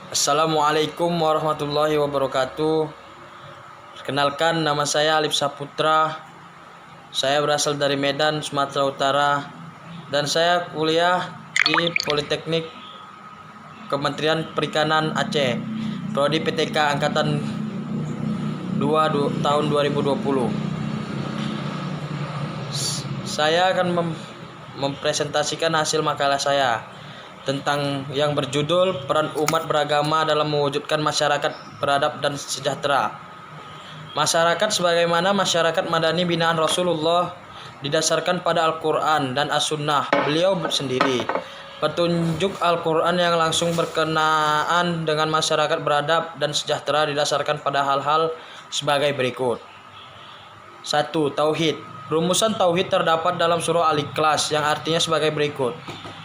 Assalamualaikum warahmatullahi wabarakatuh. Perkenalkan, nama saya Alif Saputra. Saya berasal dari Medan, Sumatera Utara, dan saya kuliah di Politeknik Kementerian Perikanan Aceh, Prodi PTK Angkatan 2 tahun 2020. Saya akan mempresentasikan hasil makalah saya tentang yang berjudul Peran Umat Beragama dalam Mewujudkan Masyarakat Beradab dan Sejahtera. Masyarakat sebagaimana masyarakat madani binaan Rasulullah didasarkan pada Al-Quran dan As-Sunnah beliau sendiri. Petunjuk Al-Quran yang langsung berkenaan dengan masyarakat beradab dan sejahtera didasarkan pada hal-hal sebagai berikut. 1. Tauhid. Rumusan tauhid terdapat dalam surah Al-Ikhlas yang artinya sebagai berikut.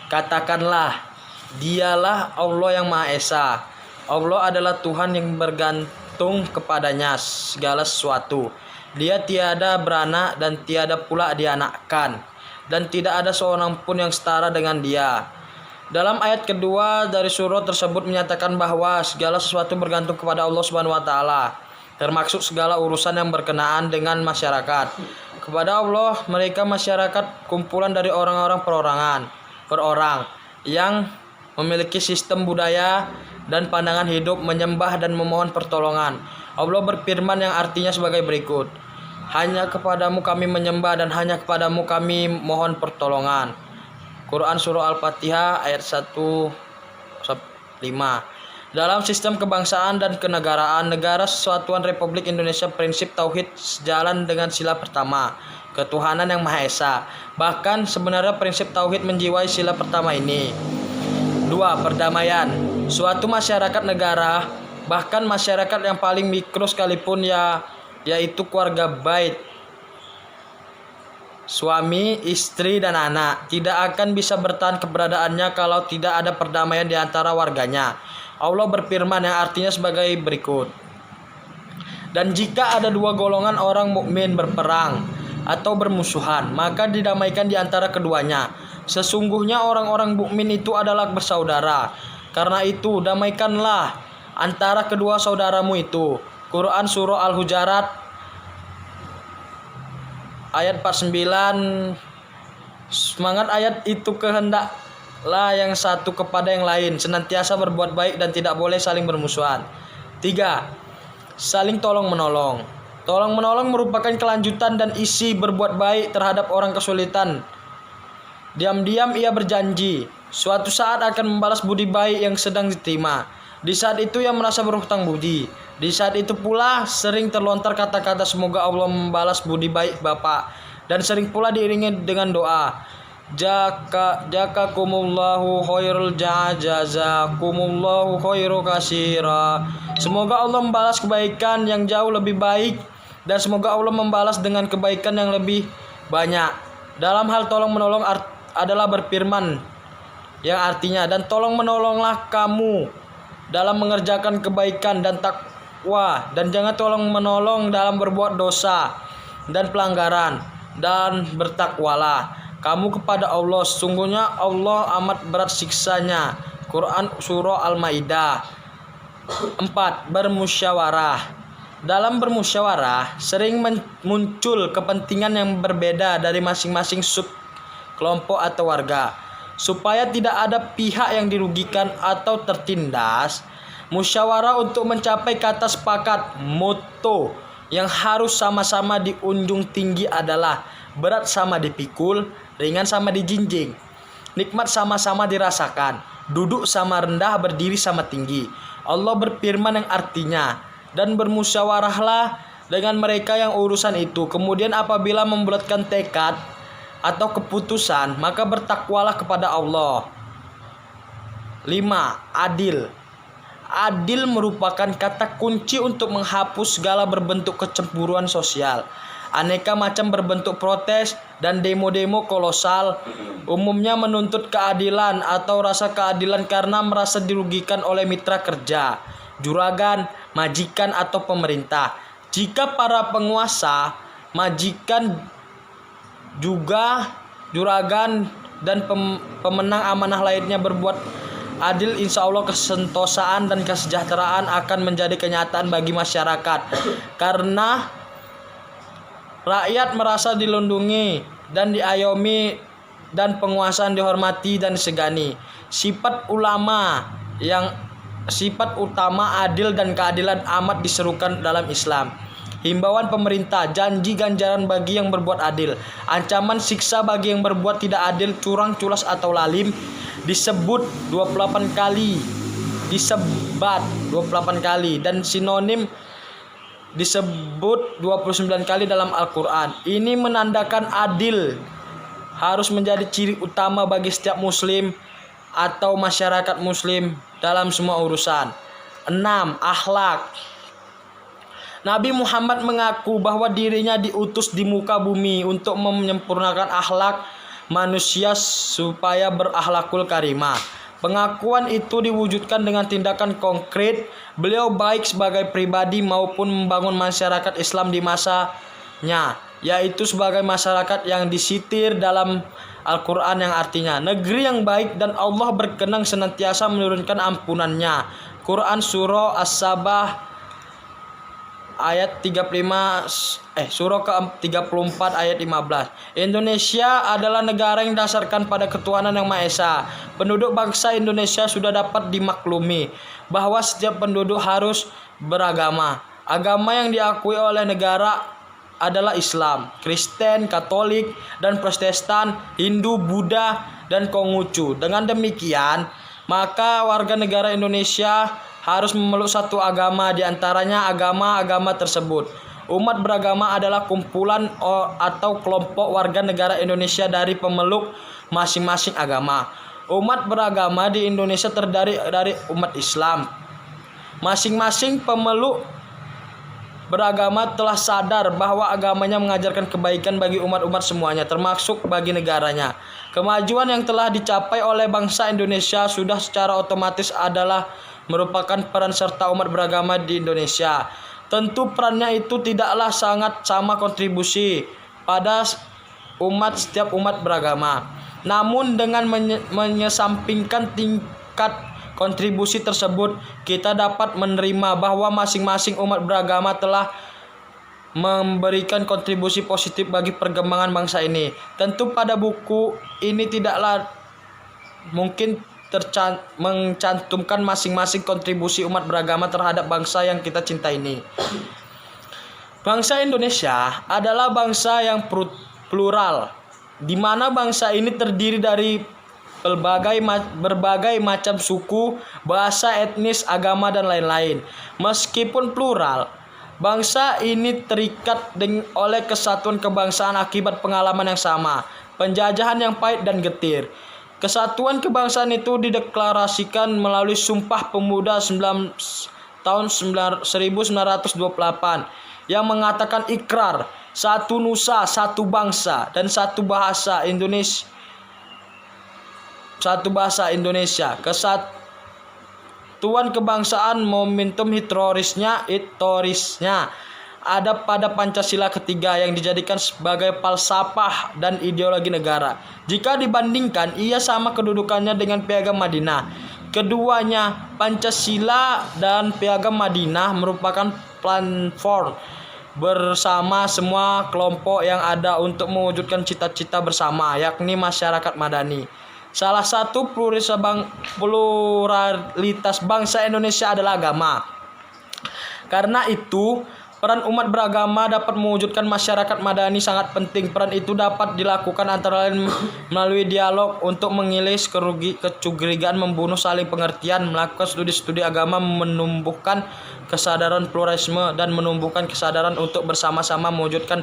Katakanlah, dialah Allah yang Maha Esa. Allah adalah Tuhan yang bergantung kepadanya segala sesuatu. Dia tiada beranak dan tiada pula dianakkan, dan tidak ada seorang pun yang setara dengan Dia. Dalam ayat kedua dari surah tersebut menyatakan bahwa segala sesuatu bergantung kepada Allah Subhanahu wa taala, termasuk segala urusan yang berkenaan dengan masyarakat. Kepada Allah, mereka masyarakat kumpulan dari orang-orang per orang yang memiliki sistem budaya dan pandangan hidup, menyembah dan memohon pertolongan. Allah berfirman yang artinya sebagai berikut. Hanya kepadamu kami menyembah dan hanya kepadamu kami mohon pertolongan. Quran Surah Al-Fatihah ayat 1-5. Dalam sistem kebangsaan dan kenegaraan Negara Kesatuan Republik Indonesia, prinsip tauhid sejalan dengan sila pertama, ketuhanan yang Maha Esa. Bahkan sebenarnya prinsip tauhid menjiwai sila pertama ini. 2. Perdamaian. Suatu masyarakat negara, bahkan masyarakat yang paling mikro sekalipun yaitu keluarga bait, suami, istri, dan anak, tidak akan bisa bertahan keberadaannya kalau tidak ada perdamaian di antara warganya. Allah berfirman yang artinya sebagai berikut. Dan jika ada dua golongan orang mukmin berperang atau bermusuhan, maka didamaikan di antara keduanya. Sesungguhnya orang-orang mukmin itu adalah bersaudara. Karena itu, damaikanlah antara kedua saudaramu itu. Quran Surah Al-Hujurat ayat 49. Semangat ayat itu kehendaklah yang satu kepada yang lain, senantiasa berbuat baik dan tidak boleh saling bermusuhan. 3. Saling tolong-menolong. Tolong-menolong merupakan kelanjutan dan isi berbuat baik terhadap orang kesulitan. Diam-diam ia berjanji suatu saat akan membalas budi baik yang sedang diterima. Di saat itu ia merasa berhutang budi. Di saat itu pula sering terlontar kata-kata semoga Allah membalas budi baik Bapak, dan sering pula diiringi dengan doa Jakakumullahu khairul jazakumullahu khairu kasira. Semoga Allah membalas kebaikan yang jauh lebih baik, dan semoga Allah membalas dengan kebaikan yang lebih banyak. Dalam hal tolong menolong adalah berfirman yang artinya, dan tolong menolonglah kamu dalam mengerjakan kebaikan dan takwa, dan jangan tolong menolong dalam berbuat dosa dan pelanggaran, dan bertakwalah kamu kepada Allah, sesungguhnya Allah amat berat siksanya. Quran Surah Al-Maidah 4. Bermusyawarah. Dalam bermusyawarah sering muncul kepentingan yang berbeda dari masing-masing sub kelompok atau warga. Supaya tidak ada pihak yang dirugikan atau tertindas, musyawarah untuk mencapai kata sepakat. Moto yang harus sama-sama diunjung tinggi adalah berat sama dipikul, ringan sama dijinjing, nikmat sama-sama dirasakan, duduk sama rendah, berdiri sama tinggi. Allah berfirman yang artinya, dan bermusyawarahlah dengan mereka yang urusan itu. Kemudian apabila membulatkan tekad atau keputusan, maka bertakwalah kepada Allah. 5. Adil. Adil merupakan kata kunci untuk menghapus segala berbentuk kecemburuan sosial. Aneka macam berbentuk protes dan demo-demo kolosal umumnya menuntut keadilan atau rasa keadilan karena merasa dirugikan oleh mitra kerja, juragan, majikan, atau pemerintah. Jika para penguasa, majikan, juga juragan, dan pemenang amanah lainnya berbuat adil, insya Allah kesentosaan dan kesejahteraan akan menjadi kenyataan bagi masyarakat. Karena rakyat merasa dilindungi dan diayomi dan penguasa dihormati dan disegani. Sifat utama adil dan keadilan amat diserukan dalam Islam. Himbauan pemerintah, janji ganjaran bagi yang berbuat adil, ancaman siksa bagi yang berbuat tidak adil, curang, culas atau lalim disebut 28 kali. Disebat 28 kali dan sinonim disebut 29 kali dalam Al-Qur'an. Ini menandakan adil harus menjadi ciri utama bagi setiap muslim atau masyarakat muslim dalam semua urusan. 6. Akhlak. Nabi Muhammad mengaku bahwa dirinya diutus di muka bumi untuk menyempurnakan akhlak manusia supaya berakhlakul karimah. Pengakuan itu diwujudkan dengan tindakan konkret. Beliau baik sebagai pribadi maupun membangun masyarakat Islam di masanya, yaitu sebagai masyarakat yang disitir dalam Al-Quran yang artinya negeri yang baik dan Allah berkenan senantiasa menurunkan ampunannya. Quran Surah As-Sabah ayat 35 surah ke-34 ayat 15. Indonesia adalah negara yang didasarkan pada ketuhanan yang Maha Esa. Penduduk bangsa Indonesia sudah dapat dimaklumi bahwa setiap penduduk harus beragama. Agama yang diakui oleh negara adalah Islam, Kristen, Katolik, dan Protestan, Hindu, Buddha, dan Konghucu. Dengan demikian, maka warga negara Indonesia harus memeluk satu agama, diantaranya agama-agama tersebut. Umat beragama adalah kumpulan atau kelompok warga negara Indonesia dari pemeluk masing-masing agama. Umat beragama di Indonesia terdiri dari umat Islam. Masing-masing pemeluk beragama telah sadar bahwa agamanya mengajarkan kebaikan bagi umat-umat semuanya, termasuk bagi negaranya. Kemajuan yang telah dicapai oleh bangsa Indonesia sudah secara otomatis adalah merupakan peran serta umat beragama di Indonesia. Tentu perannya itu tidaklah sangat sama kontribusi pada setiap umat beragama. Namun dengan menyesampingkan tingkat kontribusi tersebut, kita dapat menerima bahwa masing-masing umat beragama telah memberikan kontribusi positif bagi perkembangan bangsa ini. Tentu pada buku ini tidaklah mungkin mencantumkan masing-masing kontribusi umat beragama terhadap bangsa yang kita cinta ini. Bangsa Indonesia adalah bangsa yang plural, di mana bangsa ini terdiri dari berbagai macam suku, bahasa, etnis, agama, dan lain-lain. Meskipun plural, bangsa ini terikat oleh kesatuan kebangsaan akibat pengalaman yang sama, penjajahan yang pahit dan getir. Kesatuan kebangsaan itu dideklarasikan melalui Sumpah Pemuda tahun 1928 yang mengatakan ikrar satu nusa, satu bangsa, dan satu bahasa Indonesia. Kesatuan kebangsaan momentum historisnya ada pada Pancasila ketiga yang dijadikan sebagai falsafah dan ideologi negara. Jika dibandingkan, ia sama kedudukannya dengan Piagam Madinah. Keduanya, Pancasila dan Piagam Madinah, merupakan platform bersama semua kelompok yang ada untuk mewujudkan cita-cita bersama, yakni masyarakat madani. Salah satu pluralitas bangsa Indonesia adalah agama. Karena itu, peran umat beragama dapat mewujudkan masyarakat madani sangat penting. Peran itu dapat dilakukan antara lain melalui dialog untuk mengilis kecurigaan, membunuh saling pengertian, melakukan studi-studi agama, menumbuhkan kesadaran pluralisme, dan menumbuhkan kesadaran untuk bersama-sama mewujudkan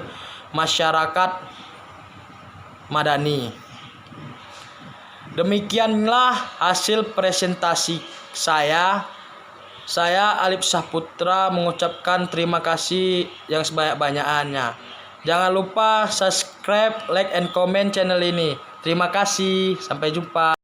masyarakat madani. Demikianlah hasil presentasi saya. Saya Alif Saputra mengucapkan terima kasih yang sebanyak-banyaknya. Jangan lupa subscribe, like, and comment channel ini. Terima kasih. Sampai jumpa.